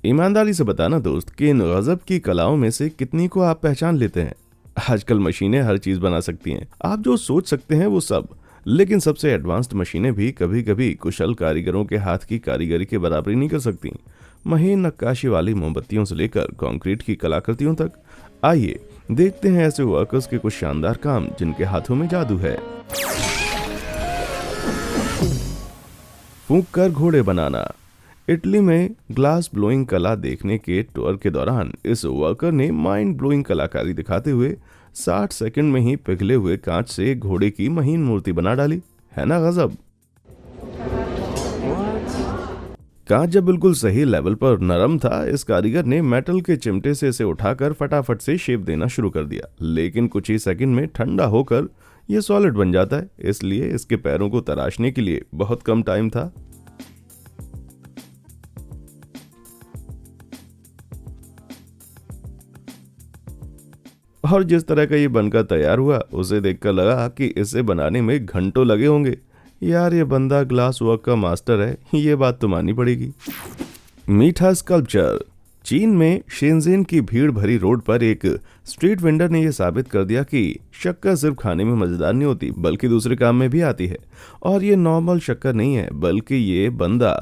ईमानदारी से बताना दोस्त कि इन गजब की कलाओं में से कितनी को आप पहचान लेते हैं। आजकल मशीनें हर चीज बना सकती हैं, आप जो सोच सकते हैं वो सब। लेकिन सबसे एडवांस्ड मशीनें भी कभी कभी कुशल कारीगरों के हाथ की कारीगरी के बराबरी नहीं कर सकती। महीन नक्काशी वाली मोमबत्तियों से लेकर कंक्रीट की कलाकृतियों तक, आइए देखते हैं ऐसे वर्कर्स के कुछ शानदार काम जिनके हाथों में जादू है। फूंक कर घोड़े बनाना। इटली में ग्लास ब्लोइंग कला देखने के टूर के दौरान इस वर्कर ने माइंड ब्लोइंग कलाकारी दिखाते हुए 60 सेकंड में ही पिघले हुए कांच से घोड़े की महीन मूर्ति बना डाली। है ना गजब। कांच जब बिल्कुल सही लेवल पर नरम था, इस कारीगर ने मेटल के चिमटे से इसे उठाकर फटाफट से शेप देना शुरू कर दिया। लेकिन कुछ ही सेकंड में ठंडा होकर यह सॉलिड बन जाता है, इसलिए इसके पैरों को तराशने के लिए बहुत कम टाइम था। और जिस तरह का ये बनकर तैयार हुआ, उसे देखकर लगा कि इसे बनाने में घंटों लगे होंगे। यार ये बंदा ग्लास वर्क का मास्टर है, ये बात तो माननी पड़ेगी। मीठा स्कल्पचर। चीन में शेंजेन की भीड़ भरी रोड पर एक स्ट्रीट वेंडर ने यह साबित कर दिया कि शक्कर सिर्फ खाने में मजेदार नहीं होती, बल्कि दूसरे काम में भी आती है। और ये नॉर्मल शक्कर नहीं है, बल्कि ये बंदा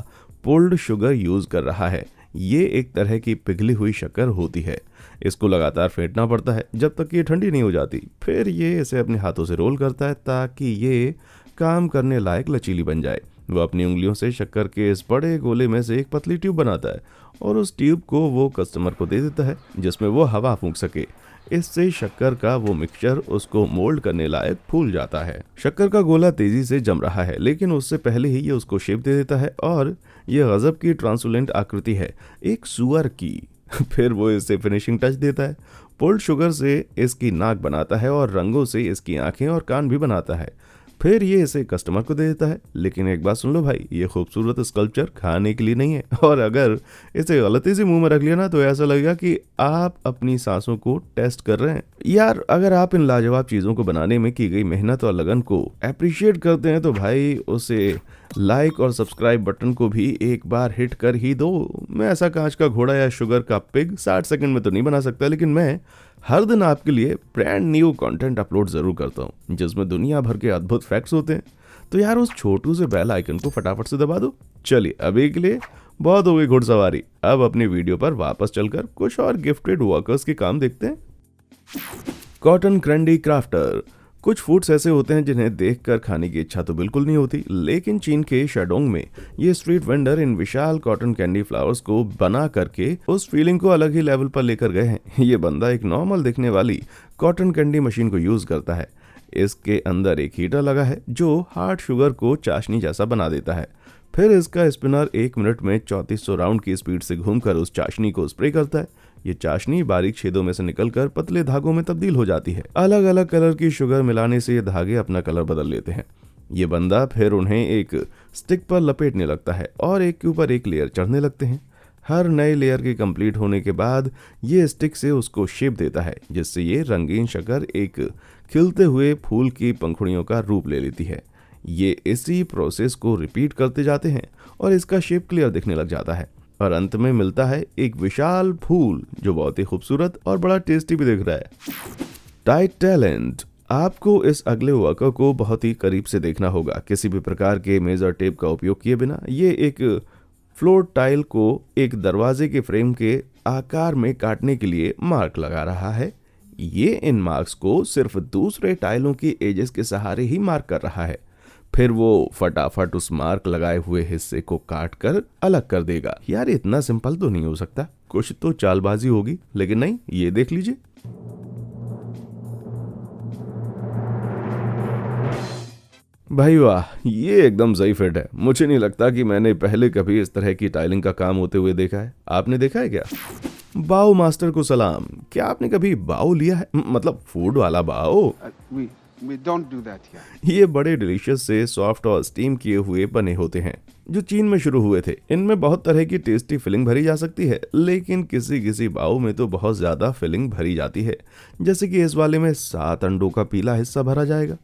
पुल्ड शुगर यूज कर रहा है। ये एक तरह की पिघली हुई शक्कर होती है। इसको लगातार फेंटना पड़ता है जब तक ये ठंडी नहीं हो जाती। फिर ये इसे अपने हाथों से रोल करता है ताकि ये काम करने लायक लचीली बन जाए। वो अपनी उंगलियों से शक्कर के इस बड़े गोले में से एक पतली ट्यूब बनाता है और उस ट्यूब को वो कस्टमर को दे देता है, जिसमें वो हवा फूंक सके। इससे शक्कर का वो मिक्सचर उसको मोल्ड करने लायक फूल जाता है। शक्कर का गोला तेजी से जम रहा है, लेकिन उससे पहले ही ये उसको शेप दे देता है और ये गजब की ट्रांसुलेंट आकृति है, एक सुअर की। फिर वो इसे फिनिशिंग टच देता है। पुल्ड शुगर से इसकी नाक बनाता है और रंगों से इसकी आंखें और कान भी बनाता है। फिर ये इसे कस्टमर को दे देता है। लेकिन एक बात सुन लो भाई, ये खूबसूरत स्कल्पचर खाने के लिए नहीं है, और अगर इसे गलती से मुंह में रख लिया ना तो ऐसा लगेगा कि आप अपनी सांसों को टेस्ट कर रहे हैं। यार अगर आप इन लाजवाब चीज़ों को बनाने में की गई मेहनत और लगन को अप्रिशिएट करते हैं तो भाई उसे लाइक और सब्सक्राइब बटन को भी एक बार हिट कर ही दो। मैं ऐसा कांच का घोड़ा या शुगर का पिग 60 सेकंड में तो नहीं बना सकता, लेकिन मैं हर दिन आपके लिए ब्रांड न्यू कंटेंट अपलोड जरूर करता हूँ जिसमें दुनिया भर के अद्भुत फैक्ट्स होते हैं। तो यार उस छोटू से बेल आइकन को फटाफट से दबा दो। चलिए अभी के लिए बहुत हो गई घुड़सवारी, अब अपनी वीडियो पर वापस चलकर कुछ और गिफ्टेड वर्कर्स के काम देखते हैं। Cotton candy crafter. कुछ फूड्स ऐसे होते हैं जिन्हें देखकर खाने की इच्छा तो बिल्कुल नहीं होती, लेकिन चीन के शाडोंग में ये स्ट्रीट वेंडर इन विशाल कॉटन कैंडी फ्लावर्स को बना करके उस फीलिंग को अलग ही लेवल पर लेकर गए हैं। ये बंदा एक नॉर्मल दिखने वाली कॉटन कैंडी मशीन को यूज करता है। इसके अंदर एक हीटर लगा है जो हार्ड शुगर को चाशनी जैसा बना देता है। फिर इसका स्पिनर 1 मिनट में 3400 राउंड की स्पीड से घूमकर उस चाशनी को स्प्रे करता है। ये चाशनी बारीक छेदों में से निकलकर पतले धागों में तब्दील हो जाती है। अलग अलग कलर की शुगर मिलाने से ये धागे अपना कलर बदल लेते हैं। ये बंदा फिर उन्हें एक स्टिक पर लपेटने लगता है और एक के ऊपर एक लेयर चढ़ने लगते हैं। हर नए लेयर के कंप्लीट होने के बाद ये स्टिक से उसको शेप देता है, जिससे ये रंगीन शक्कर एक खिलते हुए फूल की पंखुड़ियों का रूप ले लेती है। ये इसी प्रोसेस को रिपीट करते जाते हैं और इसका शेप क्लियर दिखने लग जाता है और अंत में मिलता है एक विशाल फूल जो बहुत ही खूबसूरत और बड़ा टेस्टी भी दिख रहा है। Tight talent. आपको इस अगले वर्कर को बहुत ही करीब से देखना होगा। किसी भी प्रकार के मेजर टेप का उपयोग किए बिना ये एक फ्लोर टाइल को एक दरवाजे के फ्रेम के आकार में काटने के लिए मार्क लगा रहा है। ये इन मार्क्स को सिर्फ दूसरे टाइलों की एजेस के सहारे ही मार्क कर रहा है। फिर वो फटाफट उस मार्क लगाए हुए हिस्से को काट कर अलग कर देगा। यार इतना सिंपल तो नहीं हो सकता, कुछ तो चालबाजी होगी। लेकिन नहीं, ये देख लीजिए। भाई वाह, ये एकदम सही फिट है। मुझे नहीं लगता कि मैंने पहले कभी इस तरह की टाइलिंग का काम होते हुए देखा है। आपने देखा है क्या? बाओ मास्टर को सलाम। क्या आपने कभी बाओ लिया है? मतलब फूड वाला बाओ? We don't do that here. ये बड़े डिलीशियस से सॉफ्ट और स्टीम किए हुए बने होते हैं जो चीन में शुरू हुए थे। इनमें बहुत तरह की टेस्टी फिलिंग भरी जा सकती है, लेकिन किसी किसी बाओ में तो बहुत ज्यादा फिलिंग भरी जाती है। जैसे कि इस वाले में 7 अंडों का पीला हिस्सा भरा जाएगा।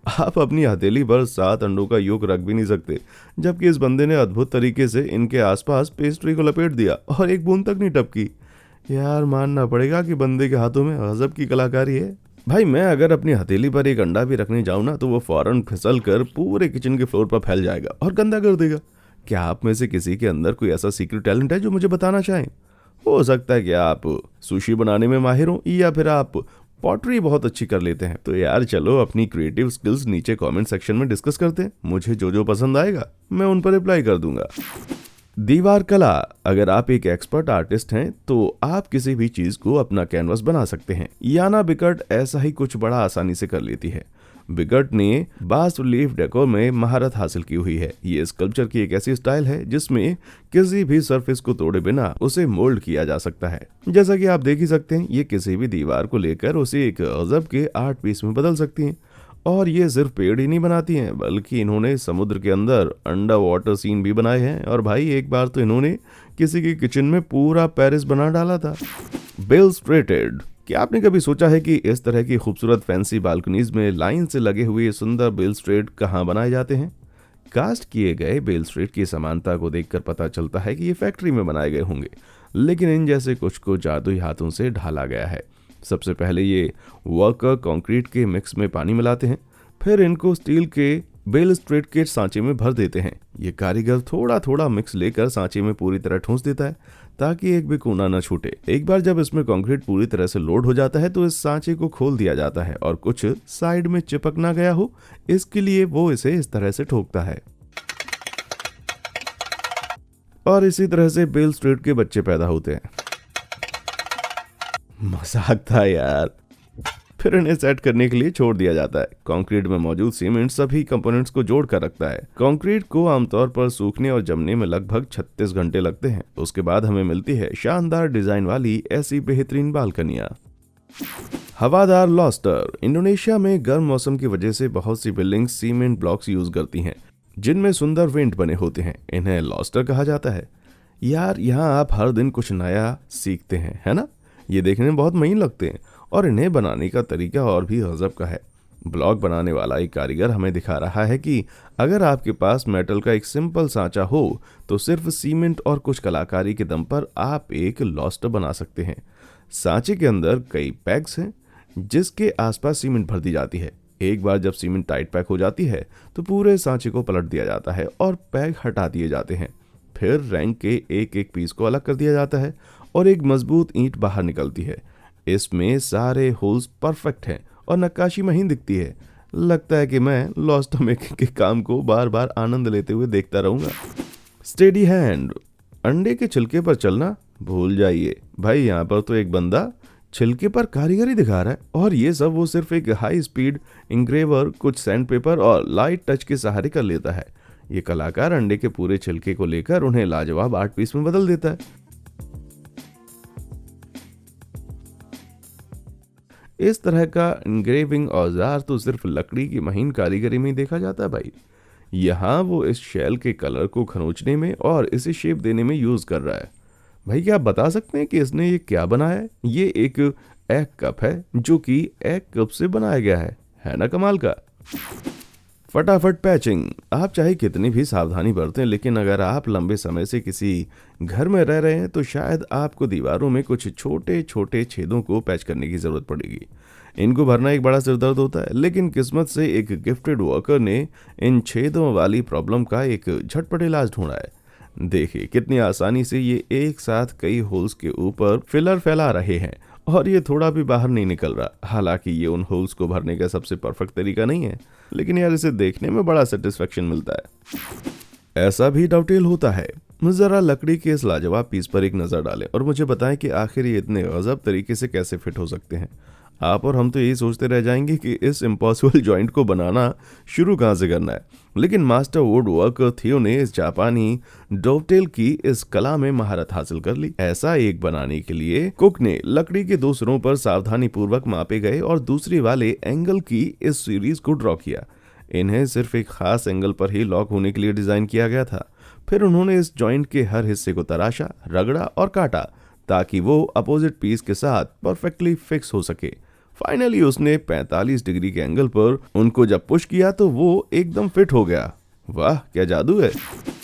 आप अपनी हथेली पर 7 अंडों का योग रख भी नहीं सकते, जबकि इस बंदे ने अद्भुत तरीके से इनके आसपास पेस्ट्री को लपेट दिया और एक बूंद तक नहीं टपकी। यार मानना पड़ेगा कि बंदे के हाथों में गजब की कलाकारी है। भाई मैं अगर अपनी हथेली पर एक अंडा भी रखने जाऊं ना तो वो फौरन फिसल कर पूरे किचन के फ्लोर पर फैल जाएगा और गंदा कर देगा। क्या आप में से किसी के अंदर कोई ऐसा सीक्रेट टैलेंट है जो मुझे बताना चाहें? हो सकता है कि आप सुशी बनाने में माहिर हो या फिर आप पॉटरी बहुत अच्छी कर लेते हैं। तो यार चलो अपनी क्रिएटिव स्किल्स नीचे कमेंट सेक्शन में डिस्कस करते हैं। मुझे जो जो पसंद आएगा मैं उन पर रिप्लाई कर दूंगा। दीवार कला। अगर आप एक एक्सपर्ट आर्टिस्ट हैं तो आप किसी भी चीज को अपना कैनवस बना सकते हैं। याना बिकट ऐसा ही कुछ बड़ा आसानी से कर लेती है। बिकट ने बास लीफ डेकोर में महारत हासिल की हुई है। ये स्कल्पचर की एक ऐसी स्टाइल है जिसमें किसी भी सरफेस को तोड़े बिना उसे मोल्ड किया जा सकता है। जैसा कि आप देख ही सकते हैं, ये किसी भी दीवार को लेकर उसे एक गजब के आर्ट पीस में बदल सकती हैं। और ये सिर्फ पेड़ ही नहीं बनाती हैं, बल्कि इन्होंने समुद्र के अंदर अंडर वाटर सीन भी बनाए हैं। और भाई एक बार तो इन्होंने किसी की किचन में पूरा पेरिस बना डाला था। बिलस्ट्रेटेड। क्या आपने कभी सोचा है कि इस तरह की खूबसूरत फैंसी बालकनीज में लाइन से लगे हुए सुंदर बिलस्ट्रेट कहाँ बनाए जाते हैं? कास्ट किए गए बिलस्ट्रेट की समानता को देखकर पता चलता है कि ये फैक्ट्री में बनाए गए होंगे, लेकिन इन जैसे कुछ को जादुई हाथों से ढाला गया है। सबसे पहले ये वर्कर कंक्रीट के मिक्स में पानी मिलाते हैं, फिर इनको स्टील के बिलस्ट्रेट के सांचे में भर देते हैं। ये कारीगर थोड़ा थोड़ा मिक्स लेकर सांचे में पूरी तरह ठूंस देता है ताकि एक भी कोना न छूटे। एक बार जब इसमें कंक्रीट पूरी तरह से लोड हो जाता है तो इस सांचे को खोल दिया जाता है और कुछ साइड में चिपक ना गया हो इसके लिए वो इसे इस तरह से ठोकता है और इसी तरह से बिलस्ट्रेट के बच्चे पैदा होते हैं। मजाक था यार। फिर इन्हें सेट करने के लिए छोड़ दिया जाता है। कंक्रीट में मौजूद सीमेंट सभी कंपोनेंट्स को जोड़ कर रखता है। कंक्रीट को आमतौर पर सूखने और जमने में लगभग 36 घंटे लगते हैं। उसके बाद हमें मिलती है शानदार डिजाइन वाली ऐसी बेहतरीन बालकनियां। हवादार लॉस्टर। इंडोनेशिया में गर्म मौसम की वजह से बहुत सी बिल्डिंग्स सीमेंट ब्लॉक्स यूज करती हैं जिनमें सुंदर वेंट बने होते हैं। इन्हें लॉस्टर कहा जाता है। यार यहाँ आप हर दिन कुछ नया सीखते हैं, है ना? ये देखने में बहुत महीन लगते हैं और इन्हें बनाने का तरीका और भी गजब का है। ब्लॉक बनाने वाला एक कारीगर हमें दिखा रहा है कि अगर आपके पास मेटल का एक सिंपल सांचा हो तो सिर्फ सीमेंट और कुछ कलाकारी के दम पर आप एक लॉस्टर बना सकते हैं। सांचे के अंदर कई पैक्स हैं जिसके आसपास सीमेंट भर दी जाती है। एक बार जब सीमेंट टाइट पैक हो जाती है तो पूरे सांचे को पलट दिया जाता है और पैक हटा दिए जाते हैं। फिर रैंक के एक एक पीस को अलग कर दिया जाता है और एक मजबूत ईंट बाहर निकलती है। इसमें सारे होल्स परफेक्ट हैं और नक्काशी महीन दिखती है। लगता है कि मैं लॉस्टर मेकिंग के काम को बार बार आनंद लेते हुए देखता रहूंगा। Steady hand. अंडे के छिलके पर चलना भूल जाइए भाई। यहाँ पर तो एक बंदा छिलके पर कारीगरी दिखा रहा है और ये सब वो सिर्फ एक हाई स्पीड इंग्रेवर, कुछ सैंड पेपर और लाइट टच के सहारे कर लेता है। ये कलाकार अंडे के पूरे छिलके को लेकर उन्हें लाजवाब आर्ट पीस में बदल देता है। इस तरह का इंग्रेविंग औजार तो सिर्फ लकड़ी की महीन कारीगरी में ही देखा जाता है भाई। यहाँ वो इस शेल के कलर को खरोंचने में और इसे शेप देने में यूज कर रहा है। भाई क्या आप बता सकते हैं कि इसने ये क्या बनाया है? ये एक एग कप है जो कि एग कप से बनाया गया है ना कमाल का। फटाफट पैचिंग। आप चाहे कितनी भी सावधानी बरतें, लेकिन अगर आप लंबे समय से किसी घर में रह रहे हैं तो शायद आपको दीवारों में कुछ छोटे छोटे छेदों को पैच करने की जरूरत पड़ेगी। इनको भरना एक बड़ा सिरदर्द होता है, लेकिन किस्मत से एक गिफ्टेड वर्कर ने इन छेदों वाली प्रॉब्लम का एक झटपट इलाज ढूंढा है। देखिए कितनी आसानी से ये एक साथ कई होल्स के ऊपर फिलर फैला रहे हैं और ये थोड़ा भी बाहर नहीं निकल रहा। हालांकि ये उन होल्स को भरने का सबसे परफेक्ट तरीका नहीं है, लेकिन यार इसे देखने में बड़ा सेटिस्फेक्शन मिलता है। ऐसा भी डाउटेल होता है। जरा लकड़ी के इस लाजवाब पीस पर एक नजर डालें और मुझे बताएं कि आखिर ये इतने गजब तरीके से कैसे फिट हो सकते हैं। आप और हम तो यही सोचते रह जाएंगे कि इस इम्पॉसिबल जॉइंट को बनाना शुरू कहाँ से करना है, लेकिन मास्टर वुड वर्कर थियो ने इस जापानी डोवटेल की इस कला में महारत हासिल कर ली। ऐसा एक बनाने के लिए कुक ने लकड़ी के दो सिरों पर सावधानी पूर्वक मापे गए और दूसरे वाले एंगल की इस सीरीज को ड्रॉ किया। इन्हें सिर्फ एक खास एंगल पर ही लॉक होने के लिए डिजाइन किया गया था। फिर उन्होंने इस जॉइंट के हर हिस्से को तराशा, रगड़ा और काटा ताकि वो अपोजिट पीस के साथ परफेक्टली फिक्स हो सके। फाइनली उसने 45 डिग्री के एंगल पर उनको जब पुश किया तो वो एकदम फिट हो गया। वाह क्या जादू है।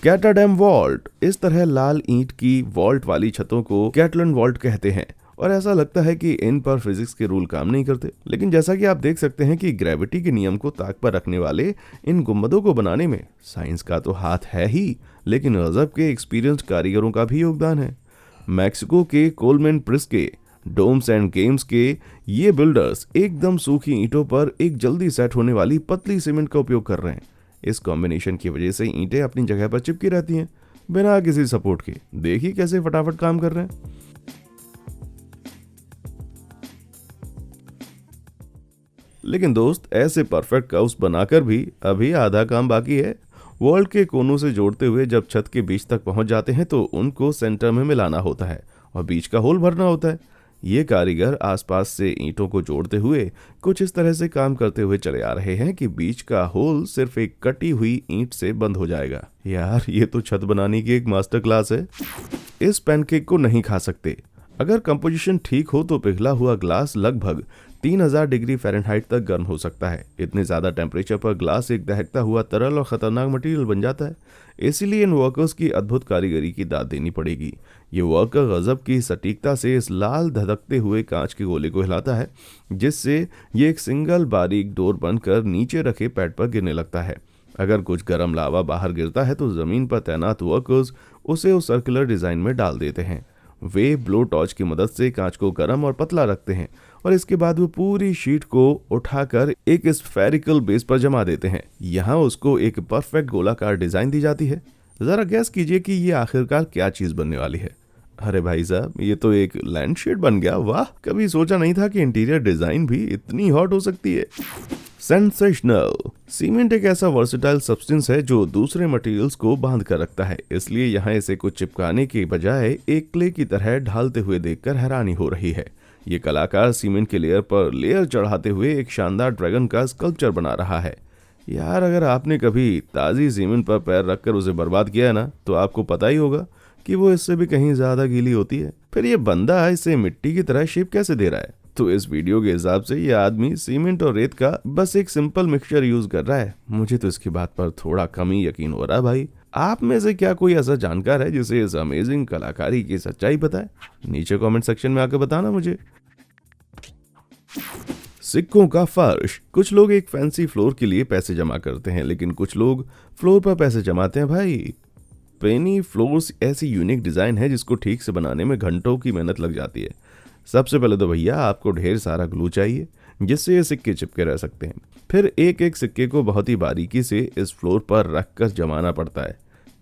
कैटाडैम वॉल्ट, इस तरह लाल ईंट की वॉल्ट वाली छतों को कैटलन वॉल्ट कहते हैं और ऐसा लगता है कि इन पर फिजिक्स के रूल काम नहीं करते, लेकिन जैसा कि आप देख सकते हैं कि ग्रेविटी के नियम को ताक पर रखने वाले इन गुंबदों को बनाने में साइंस का तो हाथ है ही, लेकिन गजब के एक्सपीरियंस कारीगरों का भी योगदान है। मैक्सिको के कोलमैन प्रिस्के, डोम्स एंड गेम्स के ये बिल्डर्स एकदम सूखी ईंटों पर एक जल्दी सेट होने वाली पतली सीमेंट का उपयोग कर रहे हैं। इस कॉम्बिनेशन की वजह से ईंटें अपनी जगह पर चिपकी रहती हैं बिना किसी सपोर्ट के। देखिए कैसे फटाफट काम कर रहे हैं। लेकिन दोस्त, ऐसे परफेक्ट कर्व्स बनाकर भी अभी आधा काम बाकी है। वॉल के कोनों से जोड़ते हुए जब छत के बीच तक पहुंच जाते हैं तो उनको सेंटर में मिलाना होता है और बीच का होल भरना होता है। ये कारीगर आसपास से ईंटों को जोड़ते हुए कुछ इस तरह से काम करते हुए चले आ रहे हैं कि बीच का होल सिर्फ एक कटी हुई ईंट से बंद हो जाएगा। यार ये तो छत बनाने की एक मास्टर क्लास है। इस पैनकेक को नहीं खा सकते। अगर कंपोजिशन ठीक हो तो पिघला हुआ ग्लास लगभग 3000 डिग्री फ़ारेनहाइट तक गर्म हो सकता है। इतने ज़्यादा टेम्परेचर पर ग्लास एक दहकता हुआ तरल और ख़तरनाक मटेरियल बन जाता है। इसीलिए इन वर्कर्स की अद्भुत कारीगरी की दाद देनी पड़ेगी। ये वर्कर गजब की सटीकता से इस लाल धधकते हुए कांच के गोले को हिलाता है, जिससे ये एक सिंगल बारीक डोर बनकर नीचे रखे पैड पर गिरने लगता है। अगर कुछ गर्म लावा बाहर गिरता है तो ज़मीन पर तैनात वर्कर्स उसे उस सर्कुलर डिज़ाइन में डाल देते हैं। वे ब्लो टॉर्च की मदद से कांच को गर्म और पतला रखते हैं और इसके बाद वो पूरी शीट को उठाकर एक स्फेरिकल बेस पर जमा देते हैं। यहाँ उसको एक परफेक्ट गोलाकार डिजाइन दी जाती है। जरा गैस कीजिए कि ये आखिरकार क्या चीज बनने वाली है। अरे भाई साहब, ये तो एक लैंडशेड बन गया। वाह, कभी सोचा नहीं था कि इंटीरियर डिजाइन भी इतनी हॉट हो सकती है। सेंसेशनल। सीमेंट एक ऐसा वर्सेटाइल सब्सटेंस है जो दूसरे मटेरियल्स को बांध कर रखता है, इसलिए यहाँ इसे कुछ चिपकाने के बजाय एक क्ले की तरह ढालते हुए देखकर हैरानी हो रही है। ये कलाकार सीमेंट के लेयर पर लेयर चढ़ाते हुए एक शानदार ड्रैगन का स्कल्पचर बना रहा है। यार अगर आपने कभी ताज़ी सीमेंट पर पैर रखकर उसे बर्बाद किया है ना, तो आपको पता ही होगा कि वो इससे भी कहीं ज़्यादा गीली होती है। फिर ये बंदा इसे मिट्टी की तरह शेप कैसे दे रहा है? तो इस वीडियो के हिसाब से ये आदमी सीमेंट और रेत का बस एक सिंपल मिक्सचर यूज कर रहा है। मुझे तो इसकी बात पर थोड़ा कम ही यकीन हो रहा है भाई। आप में से क्या कोई ऐसा जानकार है जिसे इस अमेजिंग कलाकारी की सच्चाई पता है? नीचे कमेंट सेक्शन में आकर बताना मुझे। सिक्कों का फर्श। कुछ लोग एक फैंसी फ्लोर के लिए पैसे जमा करते हैं, लेकिन कुछ लोग फ्लोर पर पैसे जमाते हैं भाई। पेनी फ्लोर्स ऐसी यूनिक डिजाइन है जिसको ठीक से बनाने में घंटों की मेहनत लग जाती है। सबसे पहले तो भैया आपको ढेर सारा ग्लू चाहिए जिससे ये सिक्के चिपके रह सकते हैं। फिर एक एक सिक्के को बहुत ही बारीकी से इस फ्लोर पर रखकर जमाना पड़ता है।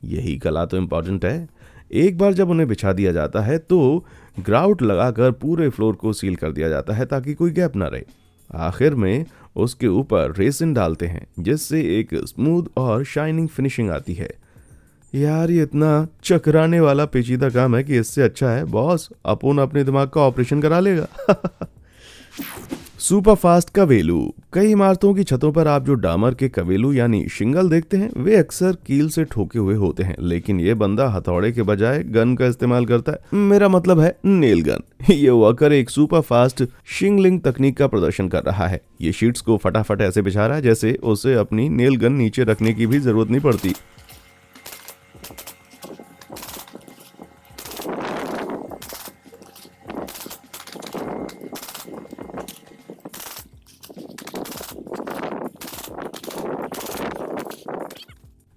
यही कला तो इम्पोर्टेंट है। एक बार जब उन्हें बिछा दिया जाता है तो ग्राउट लगाकर पूरे फ्लोर को सील कर दिया जाता है ताकि कोई गैप ना रहे। आखिर में उसके ऊपर रेसिन डालते हैं जिससे एक स्मूथ और शाइनिंग फिनिशिंग आती है। यार ये इतना चकराने वाला पेचीदा काम है कि इससे अच्छा है बॉस अपन अपने दिमाग का ऑपरेशन करा लेगा। सुपर फास्ट कवेलू। कई इमारतों की छतों पर आप जो डामर के कवेलू यानी शिंगल देखते हैं वे अक्सर कील से ठोके हुए होते हैं, लेकिन ये बंदा हथौड़े के बजाय गन का इस्तेमाल करता है। मेरा मतलब है नेल गन। ये वर्कर एक सुपर फास्ट शिंगलिंग तकनीक का प्रदर्शन कर रहा है। ये शीट्स को फटाफट ऐसे बिछा रहा है जैसे उसे अपनी नेल गन नीचे रखने की भी जरूरत नहीं पड़ती।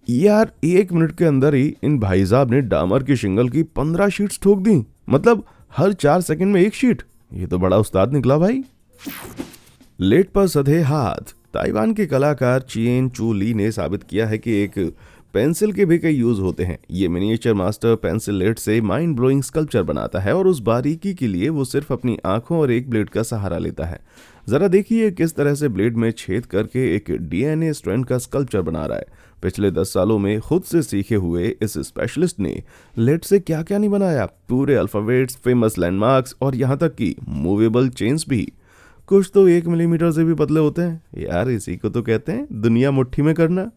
यार 1 मिनट के अंदर ही इन भाई साहब ने डामर की शिंगल की 15 शीट्स ठोक दी। मतलब हर 4 सेकंड में एक शीट। ये तो बड़ा उस्ताद निकला भाई। लेट पर सधे हाथ। ताइवान के कलाकार चिएन चू ली ने साबित किया है कि एक पेंसिल के भी कई यूज होते हैं। ये मिनिएचर मास्टर पेंसिल लेट से माइंड ब्लोइंग स्कल्पचर बनाता है और उस बारीकी के लिए वो सिर्फ अपनी आंखों और एक ब्लेड का सहारा लेता है। जरा देखिए किस तरह से ब्लेड में छेद करके एक डीएनए स्ट्रैंड का स्कल्पचर बना रहा है। पिछले 10 सालों में खुद से सीखे हुए इस स्पेशलिस्ट ने लेड से क्या क्या नहीं बनाया। पूरे अल्फाबेट्स, फेमस लैंडमार्क्स और यहाँ तक कि मूवेबल चेन्स भी। कुछ तो 1 मिलीमीटर से भी पतले होते हैं। यार इसी को तो कहते हैं दुनिया मुट्ठी में करना।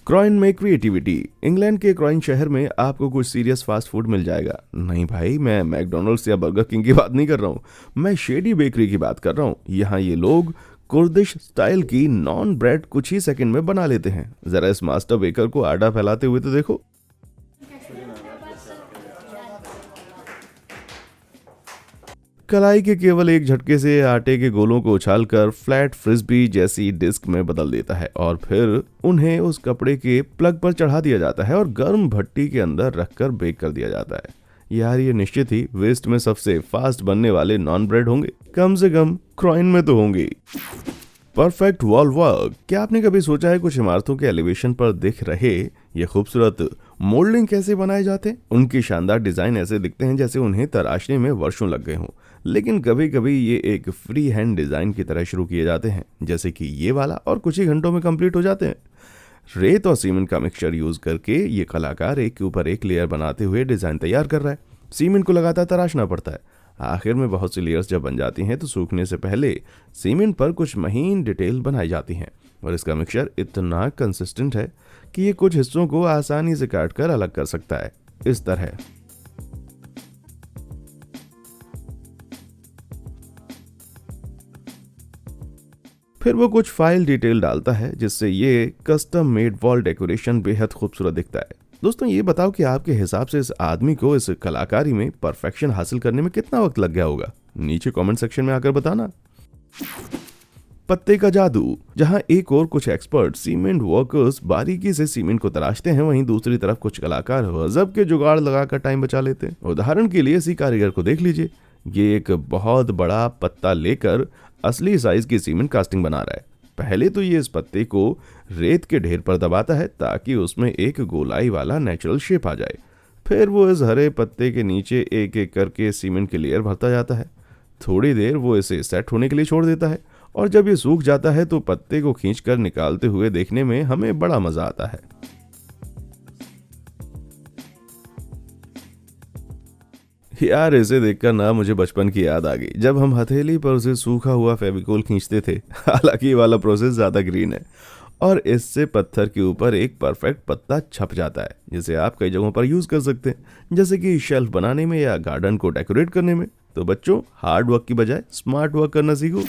क्रॉइन में क्रिएटिविटी। इंग्लैंड के क्रॉइन शहर में आपको कुछ सीरियस फास्ट फूड मिल जाएगा। नहीं भाई, मैं मैकडोनल्ड्स या बर्गर किंग की बात नहीं कर रहा हूँ, मैं शेडी बेकरी की बात कर रहा हूँ। यहाँ ये लोग कुर्दिश स्टाइल की नॉन ब्रेड कुछ ही सेकंड में बना लेते हैं। जरा इस मास्टर बेकर को आटा फैलाते हुए तो देखो। कलाई के केवल एक झटके से आटे के गोलों को उछालकर फ्लैट फ्रिस्बी जैसी डिस्क में बदल देता है और फिर उन्हें उस कपड़े के प्लग पर चढ़ा दिया जाता है और गर्म भट्टी के अंदर रखकर बेक कर दिया जाता है। यार ये निश्चित ही वेस्ट में सबसे फास्ट बनने वाले नॉन ब्रेड होंगे, कम से कम क्रॉइन में तो होंगे। Perfect wall work. क्या आपने कभी सोचा है कुछ इमारतों के एलिवेशन पर दिख रहे ये खूबसूरत मोल्डिंग कैसे बनाए जाते हैं? उनकी शानदार डिजाइन ऐसे दिखते हैं जैसे उन्हें तराशने में वर्षों लग गए हों, लेकिन कभी कभी ये एक फ्री हैंड डिजाइन की तरह शुरू किए जाते हैं, जैसे कि ये वाला, और कुछ ही घंटों में कंप्लीट हो जाते हैं। रेत और सीमेंट का मिक्सचर यूज करके ये कलाकार एक के ऊपर एक लेयर बनाते हुए डिजाइन तैयार कर रहा है। सीमेंट को लगातार तराशना पड़ता है। आखिर में बहुत सी लेयर्स जब बन जाती हैं तो सूखने से पहले सीमेंट पर कुछ महीन डिटेल बनाई जाती हैं और इसका मिक्सचर इतना कंसिस्टेंट है कि ये कुछ हिस्सों को आसानी से काटकर अलग कर सकता है, इस तरह। फिर वो कुछ फाइल डिटेल डालता है जिससे ये कस्टम मेड वॉल डेकोरेशन बेहद खूबसूरत दिखता है। दोस्तों ये बताओ कि आपके हिसाब से इस आदमी को इस कलाकारी में परफेक्शन हासिल करने में कितना वक्त लग गया होगा? नीचे कमेंट सेक्शन में आकर बताना। पत्ते का जादू। जहां एक और कुछ एक्सपर्ट सीमेंट वर्कर्स बारीकी से सीमेंट को तराशते हैं, वहीं दूसरी तरफ कुछ कलाकार गजब के जुगाड़ लगाकर टाइम बचा लेते हैं। उदाहरण के लिए इसी कारीगर को देख लीजिए, ये एक बहुत बड़ा पत्ता लेकर असली साइज की सीमेंट कास्टिंग बना रहा है। पहले तो ये इस पत्ते को रेत के ढेर पर दबाता है ताकि उसमें एक गोलाई वाला नेचुरल शेप आ जाए। फिर वो इस हरे पत्ते के नीचे एक एक करके सीमेंट की लेयर भरता जाता है। थोड़ी देर वो इसे सेट होने के लिए छोड़ देता है और जब ये सूख जाता है तो पत्ते को खींचकर निकालते हुए देखने में हमें बड़ा मजा आता है। यार इसे देखकर ना मुझे बचपन की याद आ गई, जब हम हथेली पर उसे सूखा हुआ फेविकोल खींचते थे। हालांकि ये वाला प्रोसेस ज्यादा ग्रीन है और इससे पत्थर के ऊपर एक परफेक्ट पत्ता छप जाता है, जिसे आप कई जगहों पर यूज कर सकते हैं, जैसे कि शेल्फ बनाने में या गार्डन को डेकोरेट करने में। तो बच्चों, हार्ड वर्क की बजाय स्मार्ट वर्क करना सीखो।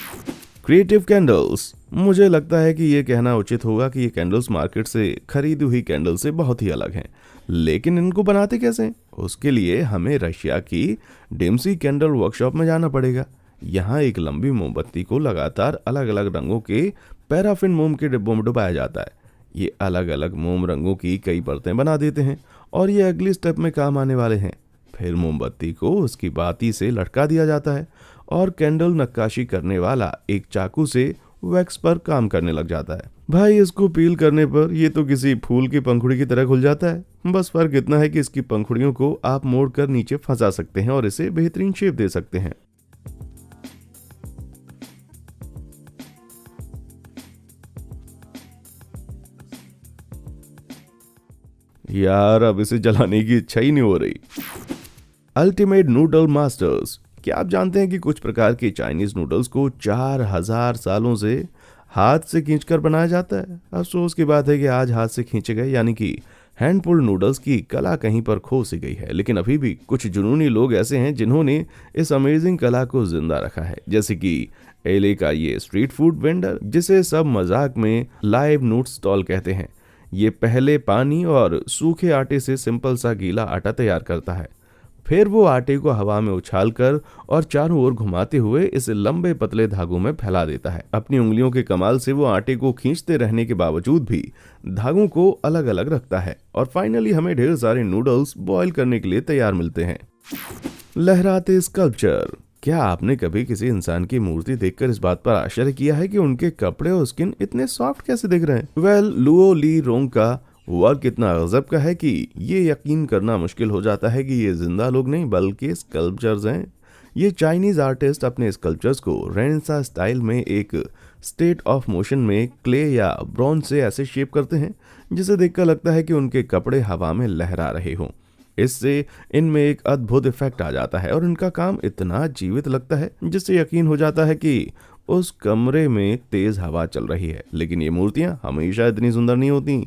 Creative candles. मुझे लगता है कि ये कहना उचित होगा कि ये कैंडल्स मार्केट से खरीदी हुई कैंडल से बहुत ही अलग हैं, लेकिन इनको बनाते कैसे हैं? उसके लिए हमें रशिया की डिम्सी कैंडल वर्कशॉप में जाना पड़ेगा। यहाँ एक लंबी मोमबत्ती को लगातार अलग अलग रंगों के पैराफिन मोम के डिब्बों में डुबाया जाता है। ये अलग अलग मोम रंगों की कई परतें बना देते हैं और ये अगली स्टेप में काम आने वाले हैं। फिर मोमबत्ती को उसकी बाती से लटका दिया जाता है और कैंडल नक्काशी करने वाला एक चाकू से वैक्स पर काम करने लग जाता है। भाई इसको पील करने पर ये तो किसी फूल की पंखुड़ी की तरह खुल जाता है। बस फर्क इतना है कि इसकी पंखुड़ियों को आप मोड़कर नीचे फंसा सकते हैं और इसे बेहतरीन शेप दे सकते हैं। यार अब इसे जलाने की इच्छा ही नहीं हो रही। Ultimate noodle masters. क्या आप जानते हैं कि कुछ प्रकार के चाइनीज नूडल्स को 4000 सालों से हाथ से खींचकर बनाया जाता है? अफसोस की बात है कि आज हाथ से खींचे गए यानी कि हैंड पुल्ड नूडल्स की कला कहीं पर खो सी गई है, लेकिन अभी भी कुछ जुनूनी लोग ऐसे हैं जिन्होंने इस अमेजिंग कला को जिंदा रखा है, जैसे कि एले का ये स्ट्रीट फूड वेंडर, जिसे सब मजाक में लाइव नूड स्टॉल कहते हैं। ये पहले पानी और सूखे आटे से सिंपल सा गीला आटा तैयार करता है, फिर वो आटे को हवा में उछालकर और चारों ओर घुमाते हुए इसे लंबे पतले धागों में फैला देता है। अपनी उंगलियों के कमाल से वो आटे को खींचते रहने के बावजूद भी धागों को अलग अलग रखता है और फाइनली हमें ढेर सारे नूडल्स बॉईल करने के लिए तैयार मिलते हैं। लहराते स्कल्पचर। क्या आपने कभी किसी इंसान की मूर्ति देखकर इस बात पर आश्चर्य किया है कि उनके कपड़े और स्किन इतने सॉफ्ट कैसे दिख रहे हैं? वेल, लुओ ली रोंग का वर्क इतना गजब का है कि ये यकीन करना मुश्किल हो जाता है कि ये जिंदा लोग नहीं बल्कि स्कल्पचर्स हैं। ये चाइनीज आर्टिस्ट अपने स्कल्पचर्स को रेनेसां स्टाइल में एक स्टेट ऑफ मोशन में क्ले या ब्रॉन्ज से ऐसे शेप करते हैं जिसे देखकर लगता है कि उनके कपड़े हवा में लहरा रहे हों। इससे इनमें एक अद्भुत इफेक्ट आ जाता है और इनका काम इतना जीवित लगता है जिससे यकीन हो जाता है कि उस कमरे में तेज हवा चल रही है। लेकिन ये मूर्तियां हमेशा इतनी सुंदर नहीं होती।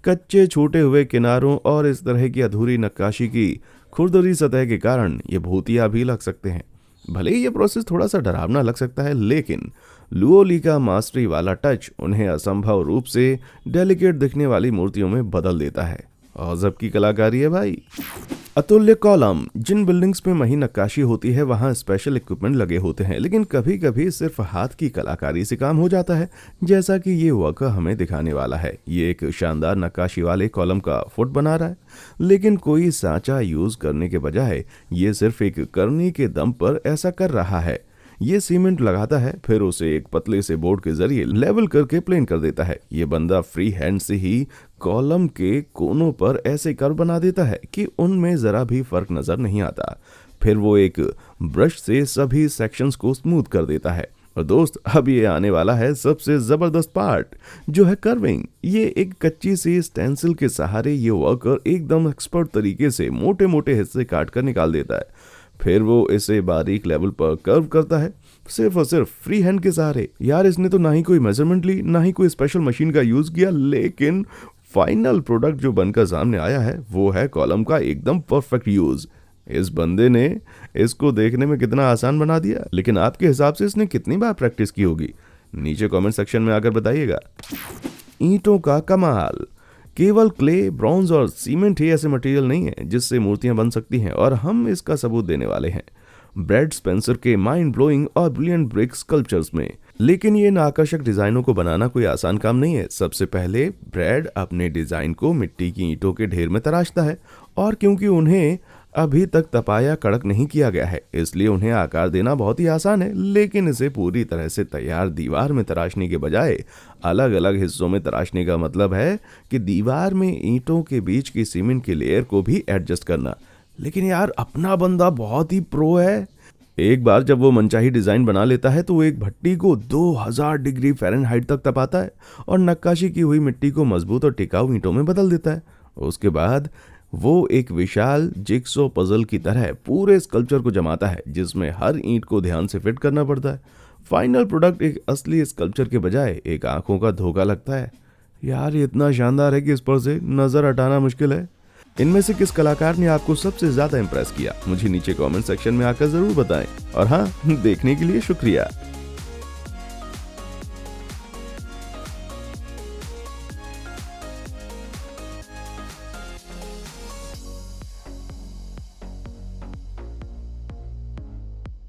कच्चे छूटे हुए किनारों और इस तरह की अधूरी नक्काशी की खुरदरी सतह के कारण ये भूतिया भी लग सकते हैं। भले ही ये प्रोसेस थोड़ा सा डरावना लग सकता है, लेकिन लुओ ली का मास्टरी वाला टच उन्हें असंभव रूप से डेलिकेट दिखने वाली मूर्तियों में बदल देता है। और जबकि कलाकारी है भाई। अतुल्य कॉलम। जिन बिल्डिंग्स में मही नक्काशी होती है वहां स्पेशल इक्विपमेंट लगे होते हैं, लेकिन कभी कभी सिर्फ हाथ की कलाकारी से काम हो जाता है, जैसा कि ये वर्कर हमें दिखाने वाला है। ये एक शानदार नक्काशी वाले कॉलम का फुट बना रहा है, लेकिन कोई सांचा यूज करने के बजाय ये सिर्फ एक करनी के दम पर ऐसा कर रहा है। ये सीमेंट लगाता है, फिर उसे एक पतले से बोर्ड के जरिए लेवल करके प्लेन कर देता है। ये बंदा फ्री हैंड से ही कॉलम के कोनों पर ऐसे कर्व बना देता है कि उनमें जरा भी फर्क नजर नहीं आता। फिर वो एक ब्रश से सभी सेक्शंस को स्मूथ कर देता है। और दोस्त, अब ये आने वाला है सबसे जबरदस्त पार्ट, जो है कर्विंग। ये एक कच्ची सी स्टेंसिल के सहारे ये वर्कर एकदम एक्सपर्ट तरीके से मोटे मोटे हिस्से काट कर निकाल देता है। फिर वो इसे बारीक लेवल पर कर्व करता है, सिर्फ और सिर्फ फ्री हैंड के सहारे। यार, इसने तो ना ही कोई मेजरमेंट ली, ना ही कोई स्पेशल मशीन का यूज किया, लेकिन फाइनल प्रोडक्ट जो बनकर सामने आया है वो है कॉलम का एकदम परफेक्ट यूज। इस बंदे ने इसको देखने में कितना आसान बना दिया, लेकिन आपके हिसाब से इसने कितनी बार प्रैक्टिस की होगी? नीचे कमेंट सेक्शन में आकर बताइएगा। ईंटों का कमाल। केवल क्ले, ब्रॉन्ज और सीमेंट ही ऐसे मटेरियल नहीं है जिससे मूर्तियां बन सकती हैं, और हम इसका सबूत देने वाले हैं ब्रैड स्पेंसर के माइंड ब्लोइंग और ब्रिलियंट ब्रिक स्कल्पचर्स में। लेकिन ये इन आकर्षक डिजाइनों को बनाना कोई आसान काम नहीं है। सबसे पहले ब्रैड अपने डिजाइन को मिट्टी की ईंटों के ढेर में तराशता है, और क्योंकि उन्हें अभी तक तपाया कड़क नहीं किया गया है, इसलिए उन्हें आकार देना बहुत ही आसान है। लेकिन इसे पूरी तरह से तैयार दीवार में तराशने के बजाय अलग अलग हिस्सों में तराशने का मतलब है कि दीवार में ईंटों के बीच की सीमेंट की लेयर को भी एडजस्ट करना। लेकिन यार, अपना बंदा बहुत ही प्रो है। एक बार जब वो मनचाही डिजाइन बना लेता है तो वो एक भट्टी को 2000 डिग्री फ़ारेनहाइट तक तपाता है और नक्काशी की हुई मिट्टी को मजबूत और टिकाऊ ईंटों में बदल देता है। उसके बाद वो एक विशाल जिगसॉ पजल की तरह पूरे स्कल्पचर को जमाता है, जिसमें हर ईंट को ध्यान से फिट करना पड़ता है। फाइनल प्रोडक्ट एक असली स्कल्पचर के बजाय एक आंखों का धोखा लगता है। यार, ये इतना शानदार है कि इस पर से नजर हटाना मुश्किल है। इनमें से किस कलाकार ने आपको सबसे ज्यादा इंप्रेस किया? मुझे नीचे कमेंट सेक्शन में आकर जरूर बताएं। और हाँ, देखने के लिए शुक्रिया।